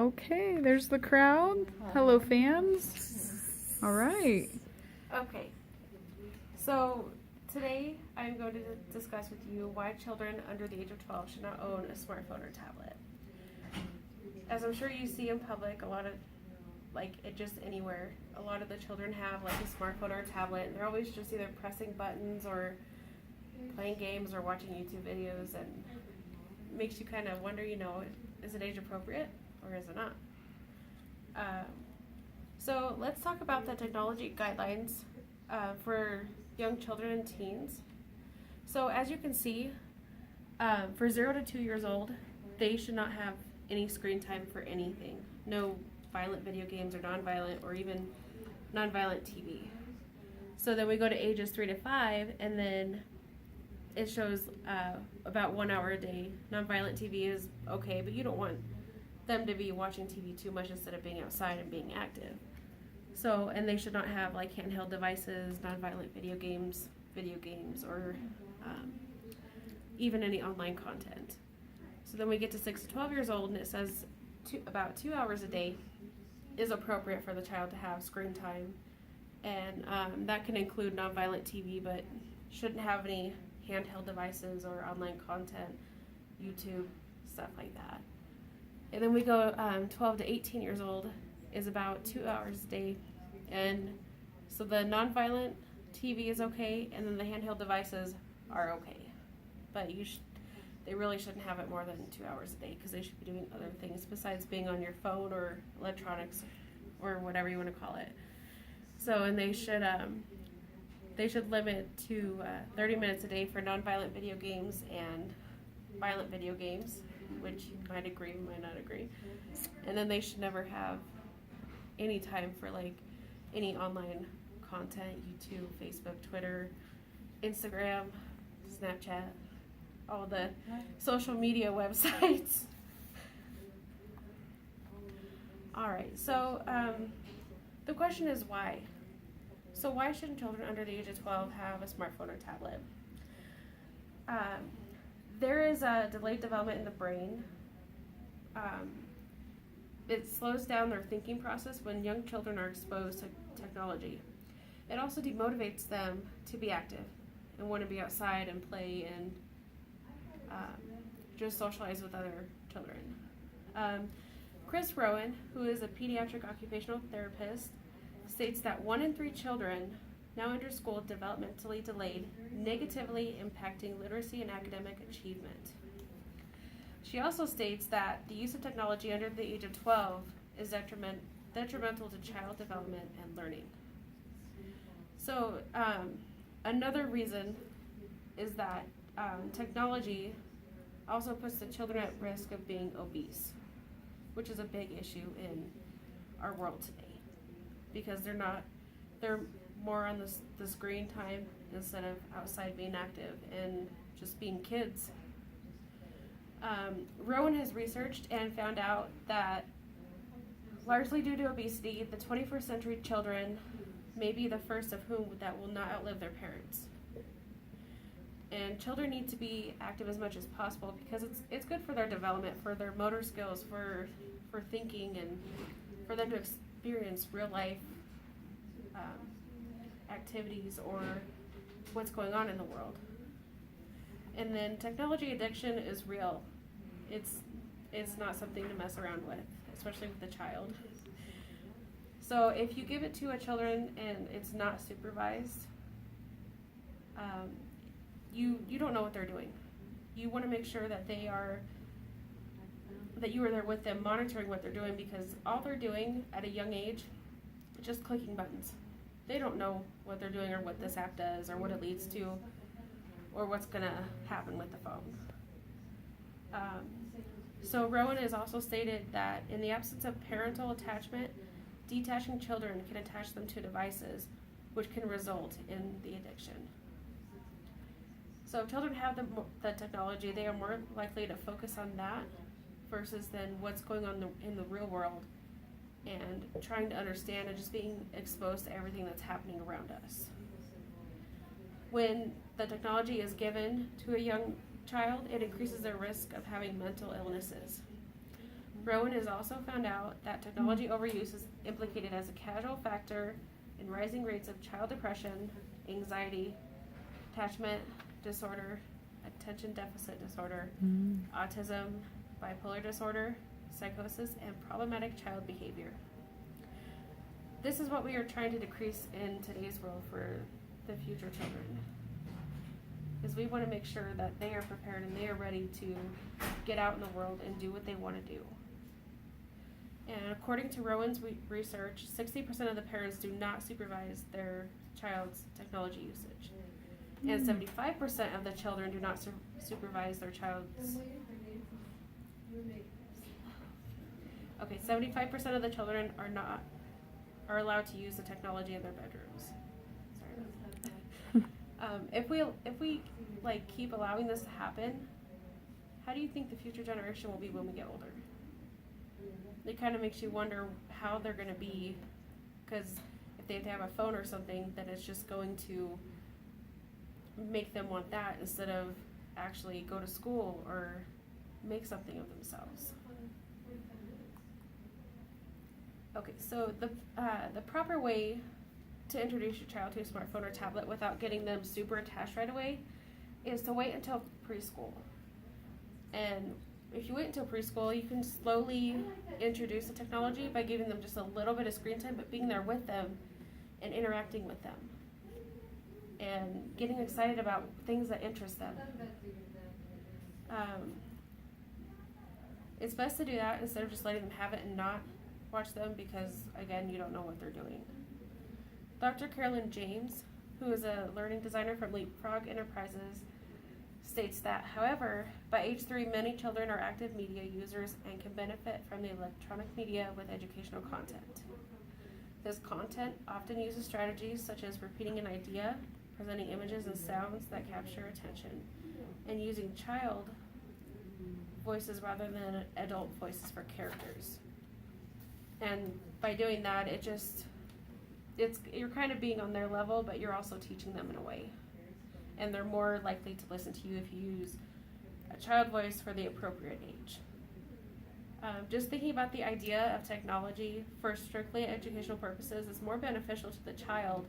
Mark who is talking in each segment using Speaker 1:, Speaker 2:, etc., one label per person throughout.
Speaker 1: Okay, there's the crowd. Hello, fans. All right.
Speaker 2: Okay, so today I'm going to discuss with you why children under the age of 12 should not own a smartphone or tablet. As I'm sure you see in public, a lot of, just anywhere, a lot of the children have like a smartphone or a tablet, and they're always just either pressing buttons or playing games or watching YouTube videos, and it makes you kind of wonder, is it age appropriate or is it not? So let's talk about the technology guidelines for young children and teens. So as you can see, for 0 to 2 years old, they should not have any screen time for anything. No violent video games or non-violent or even non-violent TV. So then we go to ages 3 to 5, and then it shows about 1 hour a day. Non-violent TV is okay, but you don't want them to be watching TV too much instead of being outside and being active. So, and they should not have like handheld devices, non-violent video games, or even any online content. So then we get to 6 to 12 years old, and it says about 2 hours a day is appropriate for the child to have screen time. And that can include non-violent TV, but shouldn't have any handheld devices or online content, YouTube, stuff like that. And then we go 12 to 18 years old is about 2 hours a day. And so the non-violent TV is okay, and then the handheld devices are okay. But they really shouldn't have it more than 2 hours a day because they should be doing other things besides being on your phone or electronics or whatever you want to call it. So, and they should limit to 30 minutes a day for non-violent video games and violent video games, which you might agree, might not agree. And then they should never have any time for like any online content, YouTube, Facebook, Twitter, Instagram, Snapchat, all the social media websites. All right, so the question is why? So why shouldn't children under the age of 12 have a smartphone or tablet? There is a delayed development in the brain. It slows down their thinking process when young children are exposed to technology. It also demotivates them to be active and want to be outside and play and just socialize with other children. Chris Rowan, who is a pediatric occupational therapist, states that 1 in 3 children now enter school developmentally delayed, negatively impacting literacy and academic achievement. She also states that the use of technology under the age of 12 is detrimental to child development and learning. So another reason is that technology also puts the children at risk of being obese, which is a big issue in our world today because they're more on the screen time instead of outside being active and just being kids. Rowan has researched and found out that largely due to obesity, the 21st century children may be the first of whom that will not outlive their parents. And children need to be active as much as possible because it's good for their development, for their motor skills, for thinking, and for them to experience real life activities or what's going on in the world. And then technology addiction is real. It's not something to mess around with, especially with a child. So if you give it to a children and it's not supervised, you don't know what they're doing. You want to make sure that you are there with them, monitoring what they're doing, because all they're doing at a young age is just clicking buttons. They don't know what they're doing or what this app does or what it leads to or what's going to happen with the phone. So Rowan has also stated that in the absence of parental attachment, detaching children can attach them to devices, which can result in the addiction. So if children have the technology, they are more likely to focus on that versus then what's going on in the real world and trying to understand and just being exposed to everything that's happening around us. When the technology is given to a young child, it increases their risk of having mental illnesses. Rowan has also found out that technology overuse is implicated as a causal factor in rising rates of child depression, anxiety, attachment disorder, attention deficit disorder, autism, bipolar disorder, psychosis, and problematic child behavior. This is what we are trying to decrease in today's world for the future children. Is we want to make sure that they are prepared and they are ready to get out in the world and do what they want to do. And according to Rowan's research, 60% of the parents do not supervise their child's technology usage. And 75% of the children do not supervise their child's... Okay, 75% of the children are allowed to use the technology in their bedrooms. Sorry about that. If we like keep allowing this to happen, how do you think the future generation will be when we get older? It kind of makes you wonder how they're going to be, because if they have to have a phone or something, then it's just going to make them want that instead of actually go to school or make something of themselves. Okay, so the proper way to introduce your child to a smartphone or tablet without getting them super attached right away is to wait until preschool. And if you wait until preschool, you can slowly introduce the technology by giving them just a little bit of screen time, but being there with them and interacting with them and getting excited about things that interest them. It's best to do that instead of just letting them have it and not watch them, because again, you don't know what they're doing. Dr. Carolyn James, who is a learning designer from Leapfrog Enterprises, states that, however, by age 3, many children are active media users and can benefit from the electronic media with educational content. This content often uses strategies such as repeating an idea, presenting images and sounds that capture attention, and using child voices rather than adult voices for characters. And by doing that, you're kind of being on their level, but you're also teaching them in a way. And they're more likely to listen to you if you use a child voice for the appropriate age. Just thinking about the idea of technology for strictly educational purposes is more beneficial to the child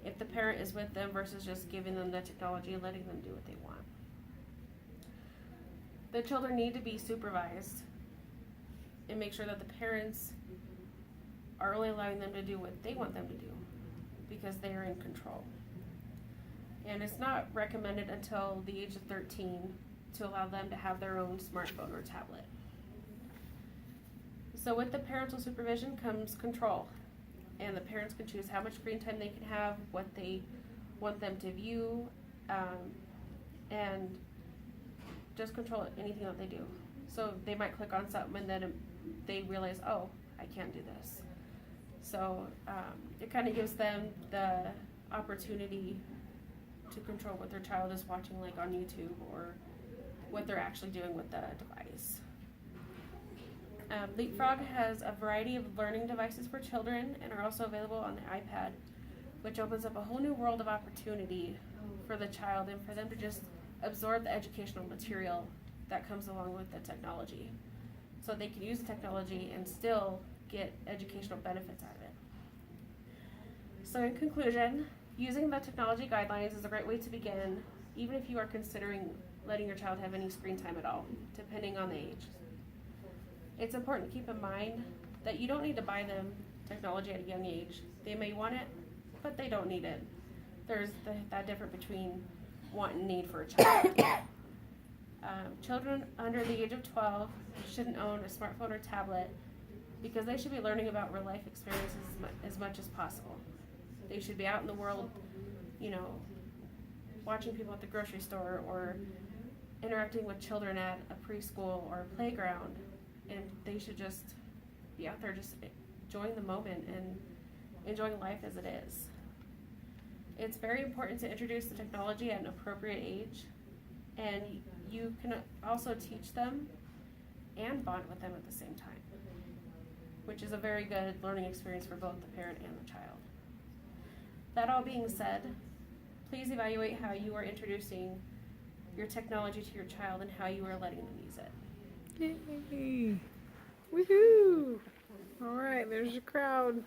Speaker 2: if the parent is with them versus just giving them the technology and letting them do what they want. The children need to be supervised and make sure that the parents are only allowing them to do what they want them to do because they are in control. And it's not recommended until the age of 13 to allow them to have their own smartphone or tablet. So with the parental supervision comes control, and the parents can choose how much screen time they can have, what they want them to view, and just control anything that they do. So they might click on something and then they realize, oh, I can't do this. So it kind of gives them the opportunity to control what their child is watching, like on YouTube, or what they're actually doing with the device. Leapfrog has a variety of learning devices for children and are also available on the iPad, which opens up a whole new world of opportunity for the child and for them to just absorb the educational material that comes along with the technology. So they can use the technology and still get educational benefits out of it. So in conclusion, using the technology guidelines is a great way to begin, even if you are considering letting your child have any screen time at all, depending on the age. It's important to keep in mind that you don't need to buy them technology at a young age. They may want it, but they don't need it. There's that difference between want and need for a child. Children under the age of 12 shouldn't own a smartphone or tablet because they should be learning about real life experiences as much as possible. They should be out in the world, watching people at the grocery store or interacting with children at a preschool or a playground. And they should just be out there just enjoying the moment and enjoying life as it is. It's very important to introduce the technology at an appropriate age, and you can also teach them and bond with them at the same time, which is a very good learning experience for both the parent and the child. That all being said, please evaluate how you are introducing your technology to your child and how you are letting them use it.
Speaker 1: Yay. Woohoo! All right, there's your crowd.